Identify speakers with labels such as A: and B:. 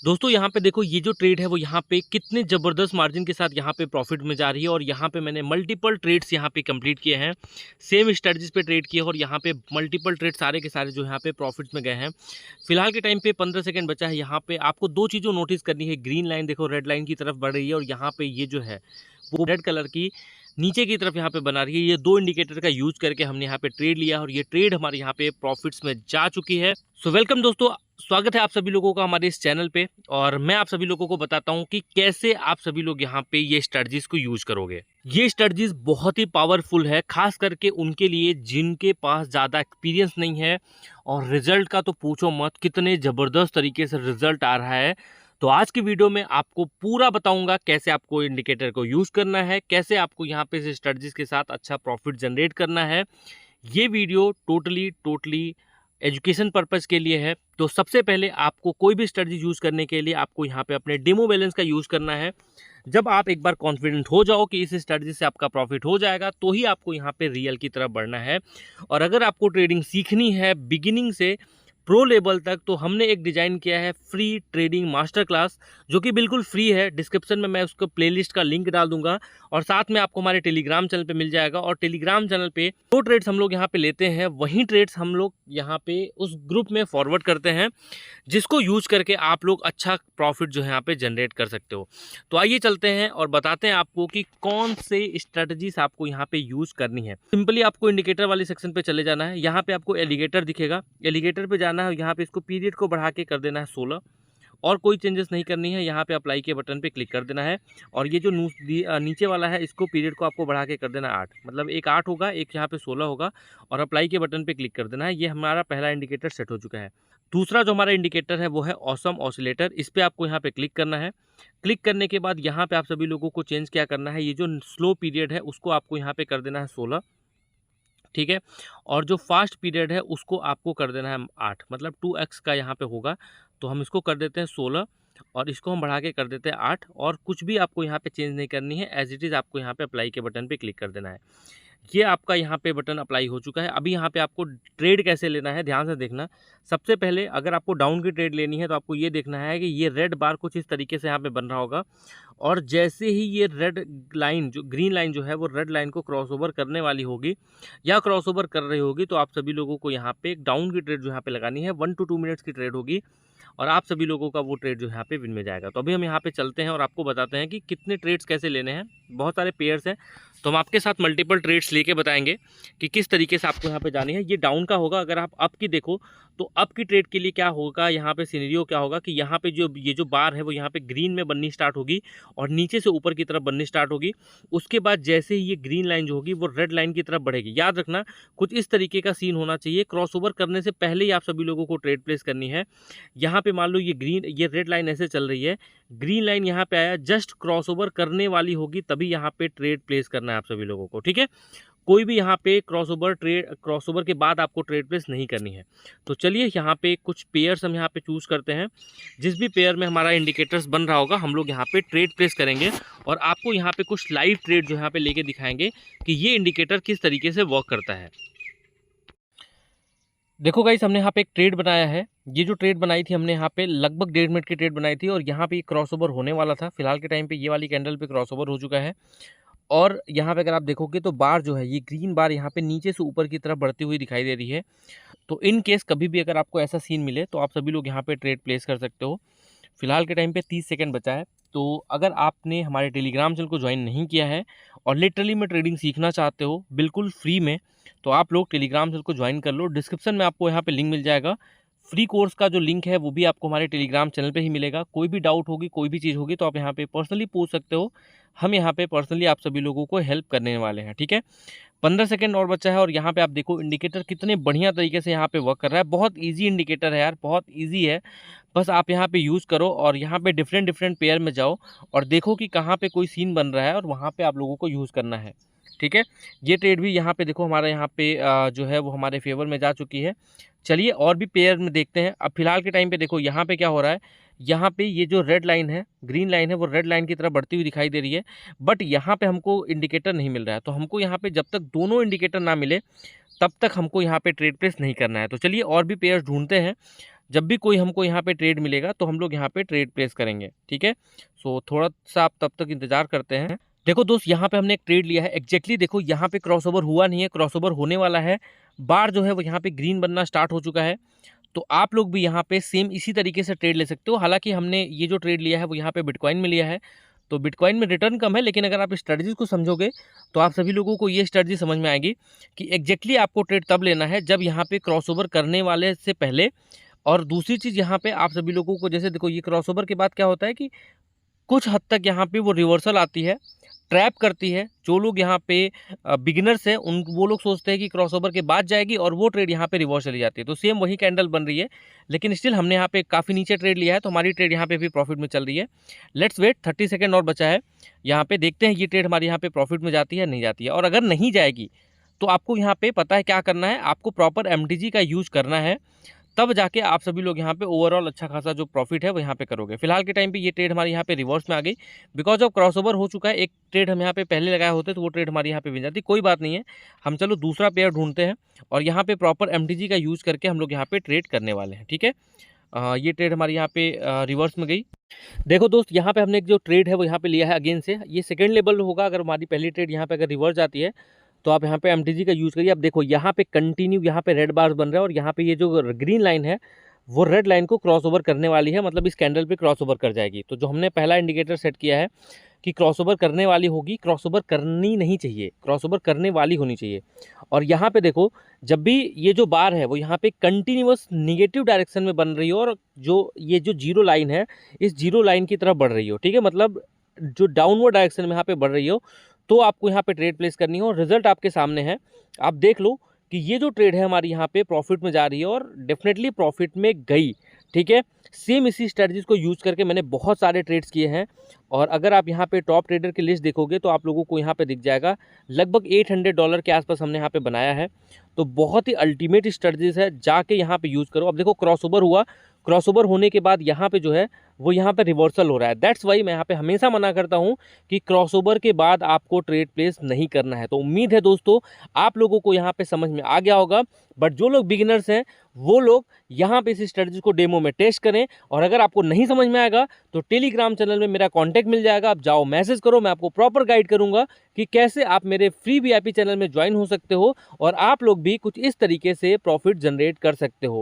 A: दोस्तों यहाँ पे देखो ये जो ट्रेड है वो यहाँ पे कितने ज़बरदस्त मार्जिन के साथ यहाँ पे प्रॉफिट में जा रही है और यहाँ पे मैंने मल्टीपल ट्रेड्स यहाँ पे कंप्लीट किए हैं। सेम स्ट्रेटजीज पे ट्रेड किए और यहाँ पे मल्टीपल ट्रेड सारे के सारे जो यहाँ पे प्रॉफिट में गए हैं। फिलहाल के टाइम पे 15 सेकंड बचा है। यहाँ पे आपको दो चीज़ों नोटिस करनी है। ग्रीन लाइन देखो रेड लाइन की तरफ बढ़ रही है और यहाँ पे ये जो है वो रेड कलर की नीचे की तरफ यहाँ पे बना रही है। ये दो इंडिकेटर का यूज करके हमने यहाँ पे ट्रेड लिया और ये ट्रेड हमारे यहाँ पे प्रॉफिट्स में जा चुकी है। सो वेलकम दोस्तों, स्वागत है आप सभी लोगों का हमारे इस चैनल पे और मैं आप सभी लोगों को बताता हूँ कि कैसे आप सभी लोग यहाँ पे ये स्ट्रेटजीज को यूज करोगे। ये स्ट्रेटजीज बहुत ही पावरफुल है, खास करके उनके लिए जिनके पास ज़्यादा एक्सपीरियंस नहीं है। और रिजल्ट का तो पूछो मत, कितने ज़बरदस्त तरीके से रिजल्ट आ रहा है। तो आज की वीडियो में आपको पूरा बताऊंगा कैसे आपको इंडिकेटर को यूज करना है, कैसे आपको यहाँ पे इस स्ट्रेटजीज के साथ अच्छा प्रॉफिट जनरेट करना है। ये वीडियो टोटली एजुकेशन पर्पस के लिए है। तो सबसे पहले आपको कोई भी स्ट्रेटजी यूज करने के लिए आपको यहाँ पे अपने डेमो बैलेंस का यूज करना है। जब आप एक बार कॉन्फिडेंट हो जाओ कि इस स्ट्रेटजी से आपका प्रॉफिट हो जाएगा तो ही आपको यहाँ पे रियल की तरफ बढ़ना है। और अगर आपको ट्रेडिंग सीखनी है बिगिनिंग से प्रो लेवल तक, तो हमने एक डिज़ाइन किया है फ्री ट्रेडिंग मास्टर क्लास, जो कि बिल्कुल फ्री है। डिस्क्रिप्शन में मैं उसको प्लेलिस्ट का लिंक डाल दूंगा और साथ में आपको हमारे टेलीग्राम चैनल पे मिल जाएगा। और टेलीग्राम चैनल पे जो ट्रेड्स हम लोग यहाँ पे लेते हैं वही ट्रेड्स हम लोग यहाँ पे उस ग्रुप में फॉरवर्ड करते हैं, जिसको यूज करके आप लोग अच्छा प्रॉफिट जो है यहाँ पे जनरेट कर सकते हो। तो आइए चलते हैं और बताते हैं आपको कि कौन से स्ट्रेटजीज आपको यहाँ पे यूज करनी है। सिंपली आपको इंडिकेटर वाले सेक्शन पे चले जाना है। यहाँ पे आपको एलिगेटर दिखेगा, एलिगेटर पे जाना है। यहाँ पे इसको पीरियड को बढ़ा के कर देना है 16 और कोई चेंजेस नहीं करनी है। यहाँ पे अप्लाई के बटन पे क्लिक कर देना है और ये जो नीचे वाला है इसको पीरियड को आपको बढ़ा के कर देना है 8, मतलब एक 8 होगा, एक यहाँ पे 16 होगा और अप्लाई के बटन पे क्लिक कर देना है। ये हमारा पहला इंडिकेटर सेट हो चुका है। दूसरा जो हमारा इंडिकेटर है वो है ऑसम ऑसिलेटर। इस पर आपको यहाँ पे क्लिक करना है। क्लिक करने के बाद यहाँ पे आप सभी लोगों को चेंज क्या करना है, ये जो स्लो पीरियड है उसको आपको यहाँ पे कर देना है 16, ठीक है। और जो फास्ट पीरियड है उसको आपको कर देना है 8, मतलब 2x का यहाँ पे होगा। तो हम इसको कर देते हैं 16 और इसको हम बढ़ा के कर देते हैं 8 और कुछ भी आपको यहाँ पे चेंज नहीं करनी है, एज इट इज़ आपको यहाँ पे अप्लाई के बटन पे क्लिक कर देना है। ये आपका यहाँ पे बटन अप्लाई हो चुका है। अभी यहाँ पे आपको ट्रेड कैसे लेना है ध्यान से देखना। सबसे पहले अगर आपको डाउन की ट्रेड लेनी है तो आपको ये देखना है कि ये रेड बार कुछ इस तरीके से यहाँ पे बन रहा होगा और जैसे ही ये रेड लाइन जो ग्रीन लाइन जो है वो रेड लाइन को क्रॉस ओवर करने वाली होगी या क्रॉस ओवर कर रही होगी, तो आप सभी लोगों को यहाँ पे एक डाउन की ट्रेड जो यहाँ पे लगानी है। 1 to 2 मिनट्स की ट्रेड होगी और आप सभी लोगों का वो ट्रेड जो यहाँ पे विन में जाएगा। तो अभी हम यहाँ पे चलते हैं और आपको बताते हैं कि कितने ट्रेड्स कैसे लेने हैं। बहुत सारे पेयर्स हैं तो हम आपके साथ मल्टीपल ट्रेड्स लेके बताएंगे कि किस तरीके से आपको यहाँ पे जानी है। ये डाउन का होगा। अगर आप अप की देखो तो अप की ट्रेड के लिए क्या होगा, यहाँ पे सिनेरियो क्या होगा कि यहाँ पे जो ये जो बार है वो यहाँ पे ग्रीन में बननी स्टार्ट होगी और नीचे से ऊपर की तरफ बननी स्टार्ट होगी। उसके बाद जैसे ही ये ग्रीन लाइन जो होगी वो रेड लाइन की तरफ बढ़ेगी। याद रखना कुछ इस तरीके का सीन होना चाहिए। क्रॉसओवर करने से पहले ही आप सभी लोगों को ट्रेड प्लेस करनी है। यहाँ पे मान लो ये रेड लाइन ऐसे चल रही है, ग्रीन लाइन यहाँ पे आया, जस्ट क्रॉसओवर करने वाली होगी तभी यहाँ पे ट्रेड प्लेस करना है आप सभी लोगों को, ठीक है। कोई भी यहाँ पे क्रॉसओवर के बाद आपको ट्रेड प्लेस नहीं करनी है। तो चलिए यहाँ पे कुछ पेयर्स हम यहाँ पे चूज करते हैं। जिस भी पेयर में हमारा इंडिकेटर्स बन रहा होगा हम लोग यहाँ पे ट्रेड प्लेस करेंगे और आपको यहाँ पे कुछ लाइव ट्रेड जो यहाँ पे लेके दिखाएंगे कि ये इंडिकेटर किस तरीके से वर्क करता है। देखो गाइस, हमने यहाँ पे एक ट्रेड बनाया है। ये जो ट्रेड बनाई थी हमने यहाँ पे लगभग 1.5 मिनट की ट्रेड बनाई थी और यहाँ पे क्रॉसओवर होने वाला था। फिलहाल के टाइम पे ये वाली कैंडल पे क्रॉसओवर हो चुका है और यहाँ पे अगर आप देखोगे तो बार जो है ये ग्रीन बार यहाँ पे नीचे से ऊपर की तरफ बढ़ती हुई दिखाई दे रही है। तो इन केस कभी भी अगर आपको ऐसा सीन मिले तो आप सभी लोग यहाँ पे ट्रेड प्लेस कर सकते हो। फिलहाल के टाइम पे 30 सेकंड बचा है। तो अगर आपने हमारे टेलीग्राम चैनल को ज्वाइन नहीं किया है और लिटरली में ट्रेडिंग सीखना चाहते हो बिल्कुल फ्री में, तो आप लोग टेलीग्राम चैनल को ज्वाइन कर लो। डिस्क्रिप्शन में आपको यहाँ पे लिंक मिल जाएगा। फ्री कोर्स का जो लिंक है वो भी आपको हमारे टेलीग्राम चैनल पे ही मिलेगा। कोई भी डाउट होगी, कोई भी चीज़ होगी तो आप यहाँ पे पर्सनली पूछ सकते हो। हम यहाँ पे पर्सनली आप सभी लोगों को हेल्प करने वाले हैं, ठीक है। 15 सेकंड और बचा है और यहाँ पे आप देखो इंडिकेटर कितने बढ़िया तरीके से यहाँ पे वर्क कर रहा है। बहुत ईजी इंडिकेटर है यार, बहुत ईजी है। बस आप यहाँ पे यूज़ करो और यहाँ पे डिफरेंट पेयर में जाओ और देखो कि कहाँ पे कोई सीन बन रहा है और वहाँ पे आप लोगों को यूज़ करना है, ठीक है। ये ट्रेड भी यहाँ पे देखो हमारा यहाँ पे जो है वो हमारे फेवर में जा चुकी है। चलिए और भी पेयर में देखते हैं। अब फिलहाल के टाइम पे देखो यहाँ पे क्या हो रहा है। यहाँ पे ये जो रेड लाइन है, ग्रीन लाइन है, वो रेड लाइन की तरफ बढ़ती हुई दिखाई दे रही है, बट यहाँ पे हमको इंडिकेटर नहीं मिल रहा है। तो हमको यहाँ पे जब तक दोनों इंडिकेटर ना मिले तब तक हमको यहाँ पे ट्रेड प्लेस नहीं करना है। तो चलिए और भी पेयर्स ढूंढते हैं जब भी कोई हमको यहाँ पे ट्रेड मिलेगा तो हम लोग यहाँ पे ट्रेड प्लेस करेंगे, ठीक है। सो थोड़ा सा आप तब तक इंतजार करते हैं। देखो दोस्त, यहाँ पे हमने एक ट्रेड लिया है एग्जैक्टली। देखो यहाँ पे क्रॉसओवर हुआ नहीं है, क्रॉसओवर होने वाला है। बार जो है वो यहाँ पे ग्रीन बनना स्टार्ट हो चुका है। तो आप लोग भी यहाँ पे सेम इसी तरीके से ट्रेड ले सकते हो। हालांकि हमने ये जो ट्रेड लिया है वो यहाँ पे बिटकॉइन में लिया है, तो बिटकॉइन में रिटर्न कम है, लेकिन अगर आप स्ट्रेटजीज को समझोगे तो आप सभी लोगों को ये स्ट्रेटजी समझ में आएगी कि एग्जैक्टली आपको ट्रेड तब लेना है जब यहाँ पे क्रॉसओवर करने वाले से पहले। और दूसरी चीज़ यहाँ पे आप सभी लोगों को, जैसे देखो ये क्रॉसओवर के बाद क्या होता है कि कुछ हद तक यहाँ पे वो रिवर्सल आती है, ट्रैप करती है। जो लोग यहाँ पे बिगिनर्स हैं उन वो लोग सोचते हैं कि क्रॉसओवर के बाद जाएगी और वो ट्रेड यहाँ पे रिवर्स चली जाती है। तो सेम वही कैंडल बन रही है, लेकिन स्टिल हमने यहाँ पे काफ़ी नीचे ट्रेड लिया है, तो हमारी ट्रेड यहाँ पे भी प्रॉफिट में चल रही है। लेट्स वेट, 30 सेकेंड और बचा है। यहाँ पे देखते हैं ये ट्रेड हमारी यहाँ पे प्रॉफिट में जाती है नहीं जाती है। और अगर नहीं जाएगी तो आपको यहाँ पे पता है क्या करना है, आपको प्रॉपर MTG का यूज करना है, तब जाके आप सभी लोग यहाँ पे ओवरऑल अच्छा खासा जो प्रॉफिट है वो यहाँ पे करोगे। फिलहाल के टाइम पे ये ट्रेड हमारी यहाँ पे रिवर्स में आ गई, बिकॉज ऑफ क्रॉसओवर हो चुका है। एक ट्रेड हम यहाँ पे पहले लगाए होते तो वो ट्रेड हमारी यहाँ पे बन जाती। कोई बात नहीं है, हम चलो दूसरा पेयर ढूंढते हैं और यहाँ पे प्रॉपर MTG का यूज़ करके हम लोग यहाँ पे ट्रेड करने वाले हैं, ठीक है। ये ट्रेड हमारी यहाँ पे रिवर्स में गई। देखो दोस्त, यहाँ पे हमने एक जो ट्रेड है वो यहाँ पे लिया है अगेन से, ये सेकंड लेवल होगा। अगर हमारी पहली ट्रेड यहाँ पे अगर रिवर्स जाती है तो आप यहाँ पे MTG का यूज़ करिए। अब देखो यहाँ पे कंटिन्यू यहाँ पे रेड बार्स बन रहा है और यहाँ पे ये जो ग्रीन लाइन है वो रेड लाइन को क्रॉस ओवर करने वाली है, मतलब इस कैंडल पे क्रॉस ओवर कर जाएगी। तो जो हमने पहला इंडिकेटर सेट किया है कि क्रॉस ओवर करने वाली होगी, क्रॉस ओवर करनी नहीं चाहिए, क्रॉस ओवर करने वाली होनी चाहिए। और यहाँ पे देखो, जब भी ये जो बार है वो यहाँ पे कंटिन्यूअस निगेटिव डायरेक्शन में बन रही हो और जो ये जो जीरो लाइन है इस जीरो लाइन की तरफ बढ़ रही हो, ठीक है, मतलब जो डाउनवर्ड डायरेक्शन में यहाँ पे बढ़ रही हो, तो आपको यहाँ पे ट्रेड प्लेस करनी हो। रिजल्ट आपके सामने है, आप देख लो कि ये जो ट्रेड है हमारी यहाँ पे प्रॉफिट में जा रही है और डेफिनेटली प्रॉफिट में गई, ठीक है। सेम इसी स्ट्रेटजीज को यूज़ करके मैंने बहुत सारे ट्रेड्स किए हैं और अगर आप यहाँ पे टॉप ट्रेडर की लिस्ट देखोगे तो आप लोगों को यहाँ पे दिख जाएगा लगभग $800 के आसपास हमने यहाँ पे बनाया है। तो बहुत ही अल्टीमेट स्ट्रेटजीज है, जाके यहाँ पे यूज़ करो। अब देखो क्रॉसओवर हुआ, क्रॉसओवर होने के बाद यहाँ पे जो है वो यहाँ पे रिवर्सल हो रहा है। दैट्स वाई मैं यहाँ पे हमेशा मना करता हूँ कि क्रॉसओवर के बाद आपको ट्रेड प्लेस नहीं करना है। तो उम्मीद है दोस्तों आप लोगों को यहाँ पे समझ में आ गया होगा। बट जो लोग बिगिनर्स हैं वो लोग यहाँ पे इस स्ट्रेटजी को डेमो में टेस्ट करें, और अगर आपको नहीं समझ में आएगा तो टेलीग्राम चैनल में मेरा कॉन्टैक्ट मिल जाएगा, आप जाओ मैसेज करो, मैं आपको प्रॉपर गाइड करूँगा कि कैसे आप मेरे फ्री VIP चैनल में ज्वाइन हो सकते हो और आप लोग भी कुछ इस तरीके से प्रॉफिट जनरेट कर सकते हो।